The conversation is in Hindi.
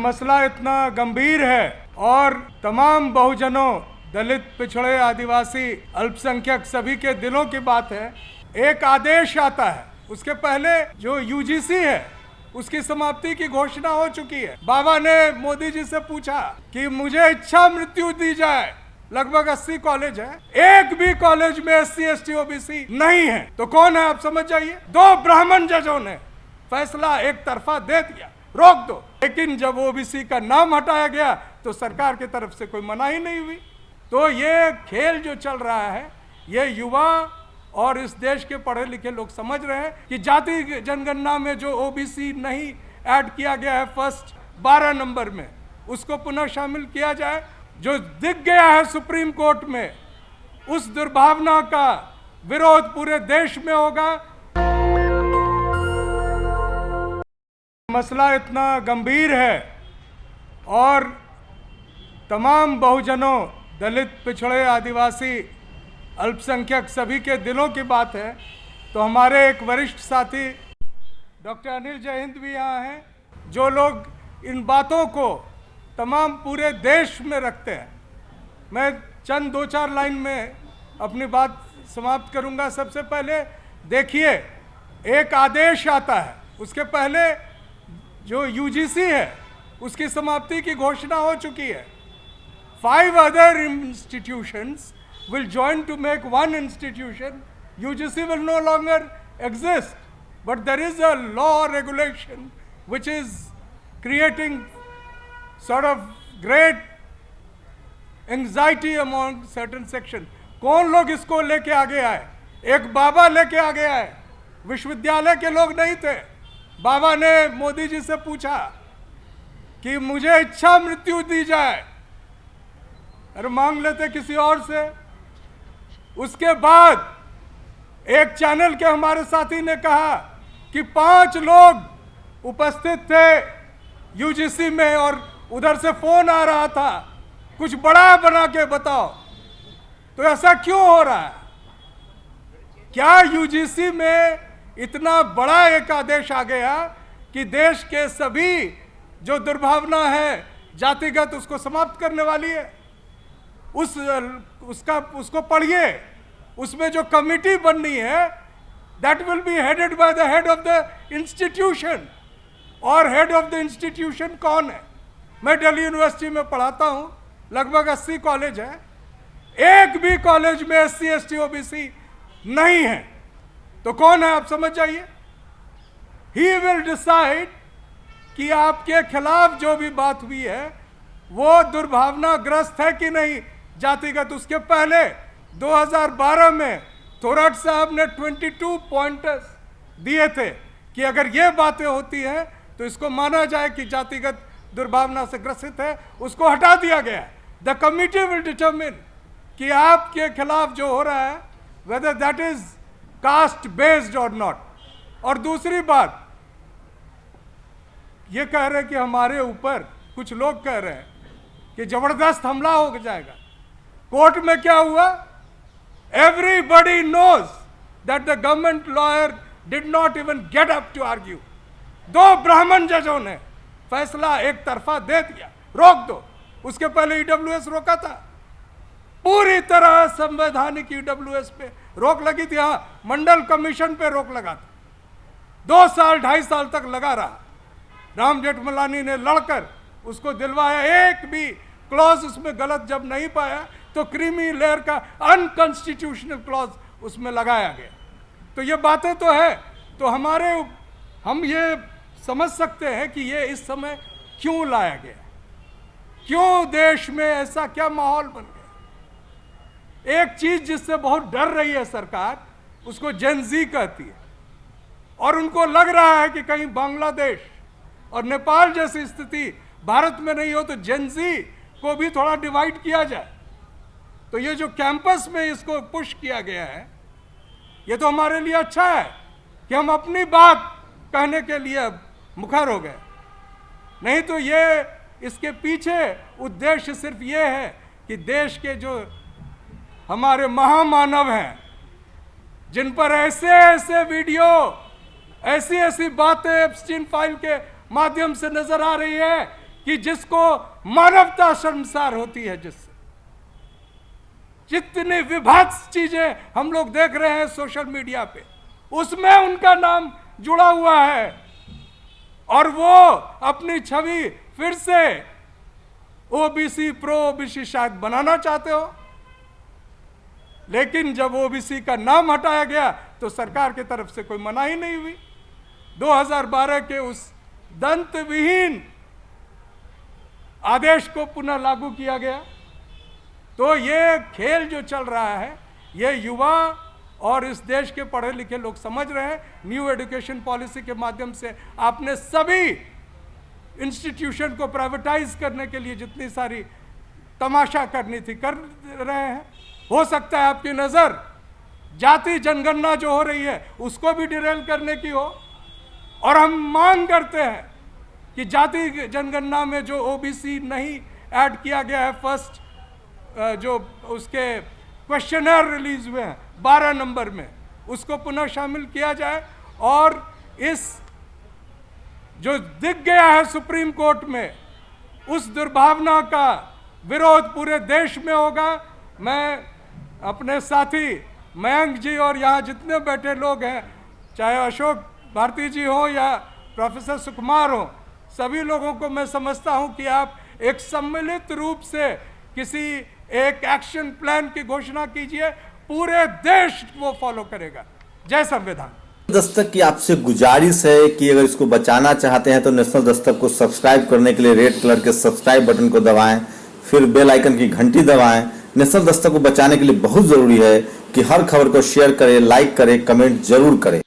मसला इतना गंभीर है और तमाम बहुजनों, दलित, पिछड़े, आदिवासी, अल्पसंख्यक सभी के दिलों की बात है। एक आदेश आता है, उसके पहले जो यूजीसी है उसकी समाप्ति की घोषणा हो चुकी है। बाबा ने मोदी जी से पूछा कि मुझे इच्छा मृत्यु दी जाए। लगभग 80 कॉलेज है, एक भी कॉलेज में SC ST OBC नहीं है। तो कौन है आप समझ जाइए। 2 ब्राह्मण जजों ने फैसला एक तरफा दे दिया, रोक दो। लेकिन जब OBC का नाम हटाया गया तो सरकार की तरफ से कोई मनाही नहीं हुई। तो ये खेल जो चल रहा है, ये युवा और इस देश के पढ़े लिखे लोग समझ रहे हैं कि जाति जनगणना में जो OBC नहीं ऐड किया गया है फर्स्ट 12 नंबर में, उसको पुनः शामिल किया जाए। जो दिख गया है सुप्रीम कोर्ट में, उस दुर्भावना का विरोध पूरे देश में होगा। मसला इतना गंभीर है और तमाम बहुजनों, दलित, पिछड़े, आदिवासी, अल्पसंख्यक सभी के दिलों की बात है। तो हमारे एक वरिष्ठ साथी डॉक्टर अनिल जयहिंद भी यहाँ हैं, जो लोग इन बातों को तमाम पूरे देश में रखते हैं। मैं चंद 2-4 लाइन में अपनी बात समाप्त करूंगा। सबसे पहले देखिए, एक आदेश आता है, उसके पहले जो यूजीसी है उसकी समाप्ति की घोषणा हो चुकी है। 5 other institutions will join to make one institution. UGC will no longer exist, but there is a law or regulation which is creating sort of great anxiety among certain section. कौन लोग इसको लेके आगे आए? एक बाबा लेके आगे आए, विश्वविद्यालय के लोग नहीं थे। बाबा ने मोदी जी से पूछा कि मुझे इच्छा मृत्यु दी जाए, अरे मांग लेते किसी और से। उसके बाद एक चैनल के हमारे साथी ने कहा कि 5 लोग उपस्थित थे यूजीसी में और उधर से फोन आ रहा था, कुछ बड़ा बना के बताओ। तो ऐसा क्यों हो रहा है? क्या यूजीसी में इतना बड़ा एक आदेश आ गया कि देश के सभी जो दुर्भावना है जातिगत, उसको समाप्त करने वाली है? उसको पढ़िए। उसमें जो कमिटी बननी है, that will be headed by the head of the institution. और हेड ऑफ द इंस्टीट्यूशन कौन है? मैं दिल्ली यूनिवर्सिटी में पढ़ाता हूं, लगभग 80 कॉलेज है, एक भी कॉलेज में SC ST OBC नहीं है। तो कौन है आप समझ जाइए। ही विल डिसाइड कि आपके खिलाफ जो भी बात हुई है वो दुर्भावनाग्रस्त है कि नहीं जातिगत। उसके पहले 2012 में थोराट साहब ने 22 पॉइंटर्स दिए थे कि अगर ये बातें होती हैं तो इसको माना जाए कि जातिगत दुर्भावना से ग्रसित है। उसको हटा दिया गया। द कमिटी विल डिटरमिन कि आपके खिलाफ जो हो रहा है whether that is caste based और नॉट। और दूसरी बात, ये कह रहे हैं कि हमारे ऊपर कुछ लोग कह रहे हैं कि जबरदस्त हमला हो जाएगा। कोर्ट में क्या हुआ? Everybody knows that the government lawyer did not even get up to argue. 2 ब्राह्मण जजों ने फैसला एक तरफा दे दिया, रोक दो। उसके पहले EWS रोका था, पूरी तरह संवैधानिक EWS पे रोक लगी थी। हाँ, मंडल कमीशन पे रोक लगा था, 2 साल 2.5 साल तक लगा रहा। राम जेठमलानी ने लड़कर उसको दिलवाया। एक भी क्लॉज उसमें गलत जब नहीं पाया तो क्रीमी लेयर का अनकॉन्स्टिट्यूशनल क्लॉज उसमें लगाया गया। तो ये बातें तो है। तो हम ये समझ सकते हैं कि ये इस समय क्यों लाया गया, क्यों देश में ऐसा क्या माहौल बन गया। एक चीज जिससे बहुत डर रही है सरकार, उसको जेन ज़ी कहती है। और उनको लग रहा है कि कहीं बांग्लादेश और नेपाल जैसी स्थिति भारत में नहीं हो तो जेन ज़ी को भी थोड़ा डिवाइड किया जाए। तो ये जो कैंपस में इसको पुश किया गया है, ये तो हमारे लिए अच्छा है कि हम अपनी बात कहने के लिए मुखर हो गए। नहीं तो ये इसके पीछे उद्देश्य सिर्फ ये है कि देश के जो हमारे महामानव हैं, जिन पर ऐसे ऐसे वीडियो, ऐसी ऐसी बातें एप्स्टीन फाइल के माध्यम से नजर आ रही है कि जिसको मानवता शर्मसार होती है, जिससे जितनी विभत्स चीजें हम लोग देख रहे हैं सोशल मीडिया पे, उसमें उनका नाम जुड़ा हुआ है और वो अपनी छवि फिर से ओबीसी प्रो ओबीसी शायद बनाना चाहते हो। लेकिन जब ओबीसी का नाम हटाया गया तो सरकार की तरफ से कोई मनाही नहीं हुई। 2012 के उस दंत विहीन आदेश को पुनः लागू किया गया। तो ये खेल जो चल रहा है, ये युवा और इस देश के पढ़े लिखे लोग समझ रहे हैं। न्यू एजुकेशन पॉलिसी के माध्यम से आपने सभी इंस्टीट्यूशन को प्राइवेटाइज करने के लिए जितनी सारी तमाशा करनी थी कर रहे हैं। हो सकता है आपकी नज़र जाति जनगणना जो हो रही है उसको भी डिरेल करने की हो, और हम मांग करते हैं कि जाति जनगणना में जो ओबीसी नहीं ऐड किया गया है, फर्स्ट जो उसके क्वेश्चनर रिलीज हुए हैं 12 नंबर में, उसको पुनः शामिल किया जाए। और इस जो दिख गया है सुप्रीम कोर्ट में, उस दुर्भावना का विरोध पूरे देश में होगा। मैं अपने साथी मयंक जी और यहाँ जितने बैठे लोग हैं, चाहे अशोक भारती जी हो या प्रोफेसर सुकुमार हो, सभी लोगों को मैं समझता हूँ कि आप एक सम्मिलित रूप से किसी एक एक्शन प्लान की घोषणा कीजिए, पूरे देश वो फॉलो करेगा। जय संविधान। दस्तक की आपसे गुजारिश है कि अगर इसको बचाना चाहते हैं तो नेशनल दस्तक को सब्सक्राइब करने के लिए रेड कलर के सब्सक्राइब बटन को दबाएं, फिर बेल आइकन की घंटी दबाएं। नेशनल दस्तक को बचाने के लिए बहुत जरूरी है कि हर खबर को शेयर करें, लाइक करें, कमेंट जरूर करें।